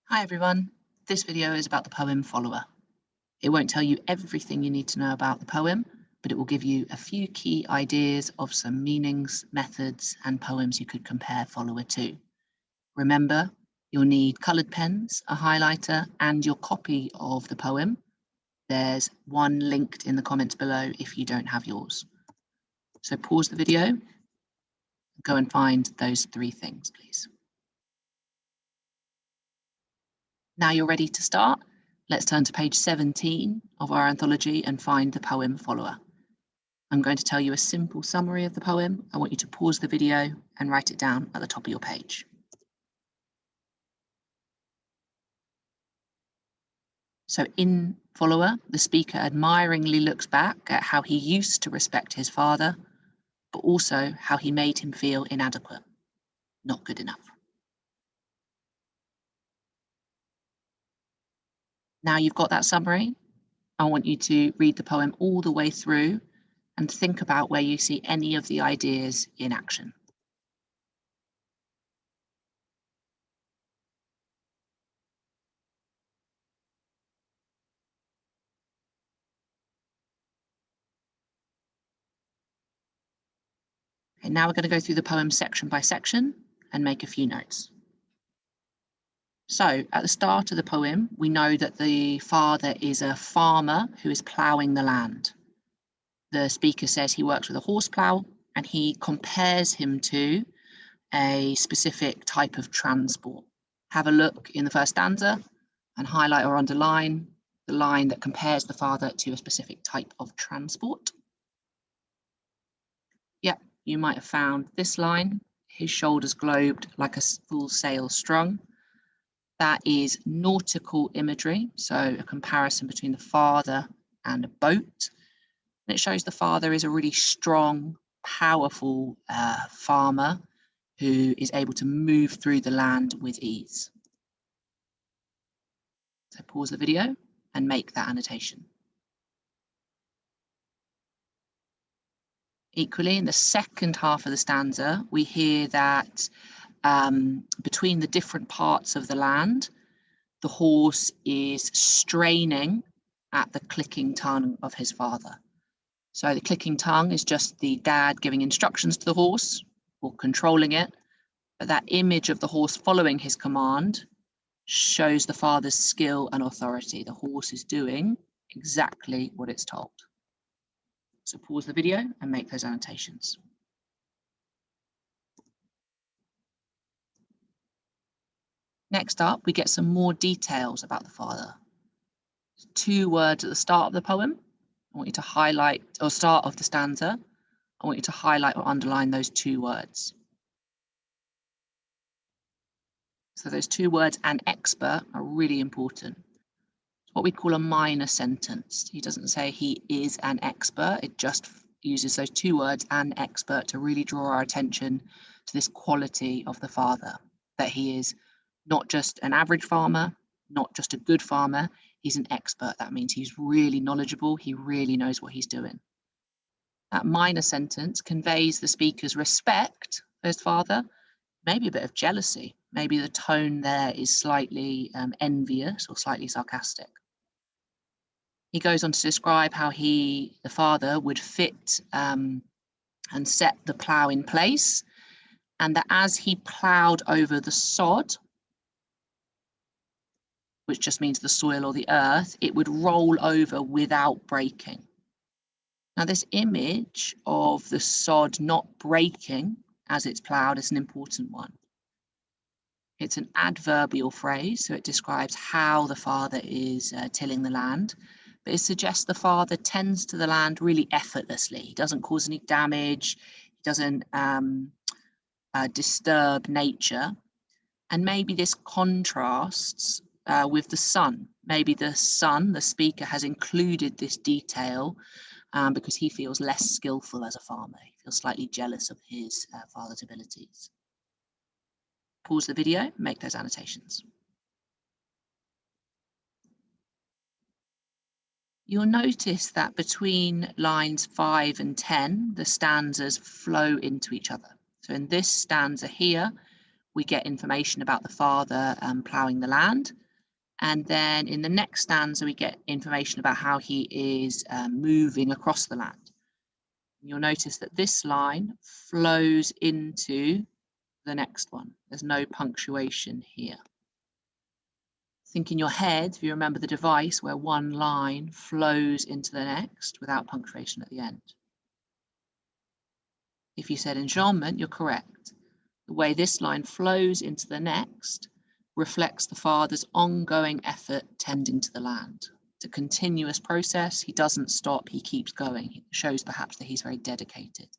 Hi everyone, this video is about the poem Follower. It won't tell you everything you need to know about the poem, but it will give you a few key ideas of some meanings, methods, and poems you could compare Follower to. Remember, you'll need coloured pens, a highlighter, and your copy of the poem. There's one linked in the comments below if you don't have yours. So pause the video, go and find those three things, please. Now you're ready to start. Let's turn to page 17 of our anthology and find the poem Follower. I'm going to tell you a simple summary of the poem. I want you to pause the video and write it down at the top of your page. So in Follower, the speaker admiringly looks back at how he used to respect his father, but also how he made him feel inadequate, not good enough. Now you've got that summary, I want you to read the poem all the way through and think about where you see any of the ideas in action. Okay, now we're going to go through the poem section by section and make a few notes. So at the start of the poem, we know that the father is a farmer who is ploughing the land. The speaker says he works with a horse plough and he compares him to a specific type of transport. Have a look in the first stanza and highlight or underline the line that compares the father to a specific type of transport. Yep, you might have found this line, his shoulders globed like a full sail strung. That is nautical imagery, so a comparison between the father and a boat. And it shows the father is a really strong, powerful farmer who is able to move through the land with ease. So pause the video and make that annotation. Equally, in the second half of the stanza, we hear that between the different parts of the land, the horse is straining at the clicking tongue of his father. So the clicking tongue is just the dad giving instructions to the horse or controlling it. But that image of the horse following his command shows the father's skill and authority. The horse is doing exactly what it's told. So pause the video and make those annotations. Next up, we get some more details about the father. 2 words at the start of the poem. I want you to highlight, or start of the stanza. I want you to highlight or underline those 2 words. So those 2 words, "an expert," are really important. It's what we call a minor sentence. He doesn't say he is an expert. It just uses those 2 words, "an expert," to really draw our attention to this quality of the father, that he is not just an average farmer, not just a good farmer, he's an expert. That means he's really knowledgeable, he really knows what he's doing. That minor sentence conveys the speaker's respect for his father, maybe a bit of jealousy. Maybe the tone there is slightly envious or slightly sarcastic. He goes on to describe how the father, would fit and set the plough in place, and that as he ploughed over the sod, which just means the soil or the earth, it would roll over without breaking. Now, this image of the sod not breaking as it's ploughed is an important one. It's an adverbial phrase, so it describes how the father is tilling the land, but it suggests the father tends to the land really effortlessly. He doesn't cause any damage, he doesn't disturb nature, and maybe this contrasts with the sun. Maybe the son, the speaker, has included this detail because he feels less skillful as a farmer. He feels slightly jealous of his father's abilities. Pause the video, make those annotations. You'll notice that between lines 5 and 10, the stanzas flow into each other. So in this stanza here, we get information about the father ploughing the land. And then in the next stanza, we get information about how he is moving across the land. You'll notice that this line flows into the next one. There's no punctuation here. Think in your head, if you remember the device where one line flows into the next without punctuation at the end. If you said enjambment, you're correct. The way this line flows into the next reflects the father's ongoing effort tending to the land. It's a continuous process. He doesn't stop, he keeps going. It shows perhaps that he's very dedicated.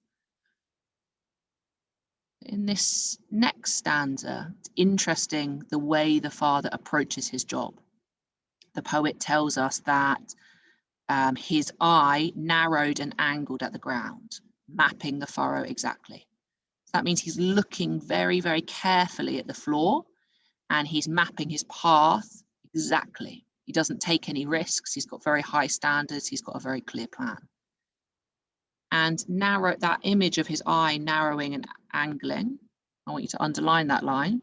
In this next stanza, it's interesting the way the father approaches his job. The poet tells us that his eye narrowed and angled at the ground, mapping the furrow exactly. That means he's looking very, very carefully at the floor and he's mapping his path exactly. He doesn't take any risks. He's got very high standards. He's got a very clear plan. And narrow that image of his eye narrowing and angling. I want you to underline that line.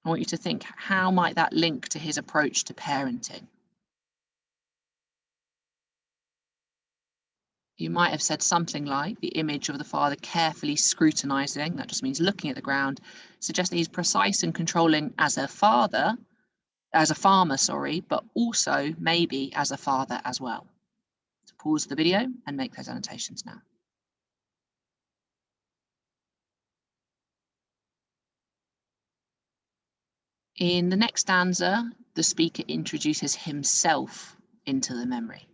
I want you to think, how might that link to his approach to parenting? You might have said something like the image of the father carefully scrutinizing, that just means looking at the ground, suggests that he's precise and controlling as a farmer, but also maybe as a father as well. So pause the video and make those annotations now. In the next stanza, the speaker introduces himself into the memory.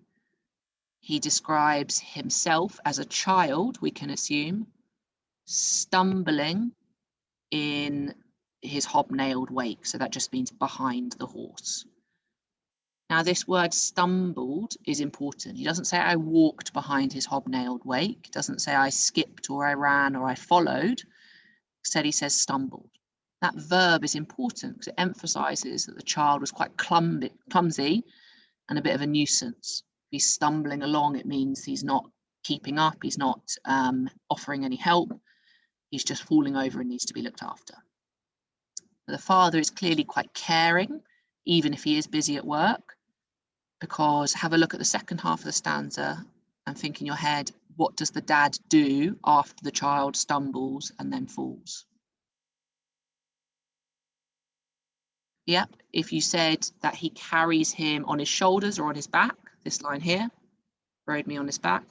He describes himself as a child, we can assume, stumbling in his hobnailed wake. So that just means behind the horse. Now, this word stumbled is important. He doesn't say I walked behind his hobnailed wake. He doesn't say I skipped or I ran or I followed. Instead, he says stumbled. That verb is important because it emphasizes that the child was quite clumsy and a bit of a nuisance. If he's stumbling along, it means he's not keeping up. He's not offering any help. He's just falling over and needs to be looked after. The father is clearly quite caring, even if he is busy at work, because have a look at the second half of the stanza and think in your head, what does the dad do after the child stumbles and then falls? Yep, if you said that he carries him on his shoulders or on his back, this line here, rode me on his back,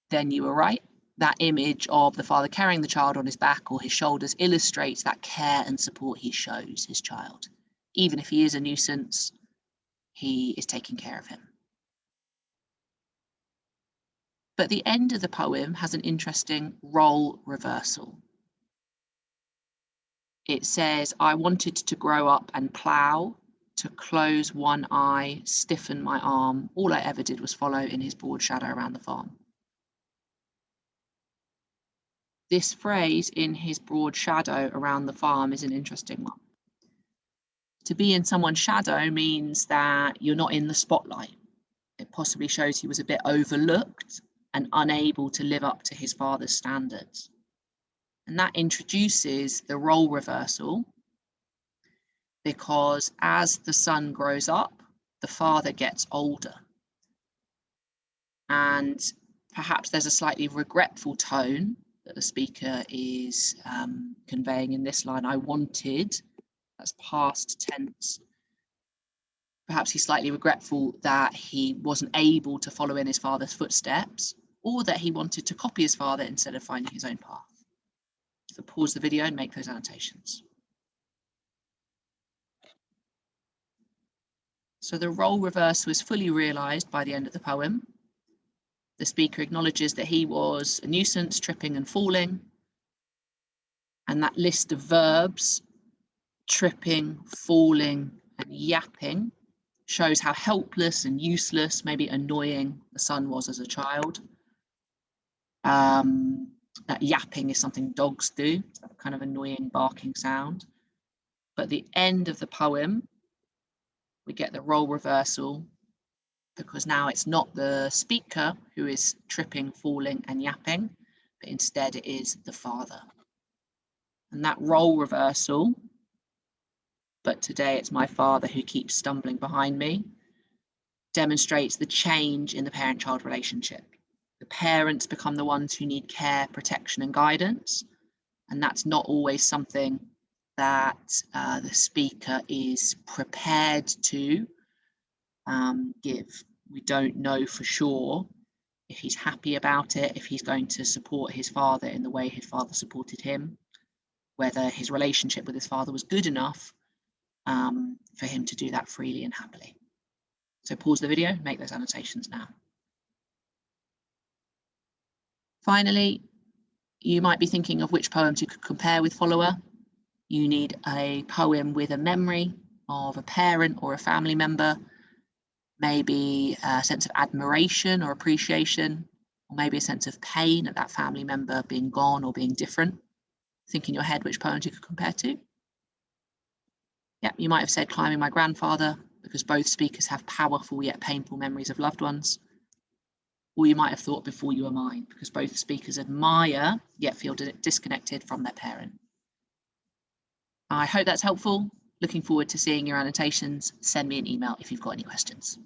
then you were right. That image of the father carrying the child on his back or his shoulders illustrates that care and support he shows his child. Even if he is a nuisance, he is taking care of him. But the end of the poem has an interesting role reversal. It says, I wanted to grow up and plough, to close one eye, stiffen my arm. All I ever did was follow in his broad shadow around the farm. This phrase, in his broad shadow around the farm, is an interesting one. To be in someone's shadow means that you're not in the spotlight. It possibly shows he was a bit overlooked and unable to live up to his father's standards. And that introduces the role reversal, because as the son grows up, the father gets older. And perhaps there's a slightly regretful tone that the speaker is conveying in this line. I wanted, that's past tense. Perhaps he's slightly regretful that he wasn't able to follow in his father's footsteps, or that he wanted to copy his father instead of finding his own path. So pause the video and make those annotations. So the role reversal was fully realized by the end of the poem. The speaker acknowledges that he was a nuisance, tripping and falling. And that list of verbs, tripping, falling, and yapping, shows how helpless and useless, maybe annoying, the son was as a child. That yapping is something dogs do, that kind of annoying barking sound. But at the end of the poem, we get the role reversal, because now it's not the speaker who is tripping, falling, and yapping, but instead it is the father. And that role reversal, but today it's my father who keeps stumbling behind me, demonstrates the change in the parent-child relationship. The parents become the ones who need care, protection, and guidance. And that's not always something that the speaker is prepared to give. We don't know for sure if he's happy about it, if he's going to support his father in the way his father supported him, whether his relationship with his father was good enough for him to do that freely and happily. So pause the video, make those annotations now. Finally, you might be thinking of which poems you could compare with follower. You need a poem with a memory of a parent or a family member, maybe a sense of admiration or appreciation, or maybe a sense of pain at that family member being gone or being different. Think in your head which poems you could compare to. Yeah, you might have said Climbing My Grandfather, because both speakers have powerful yet painful memories of loved ones. Or you might have thought Before You Were Mine, because both speakers admire yet feel disconnected from their parent. I hope that's helpful. Looking forward to seeing your annotations. Send me an email if you've got any questions.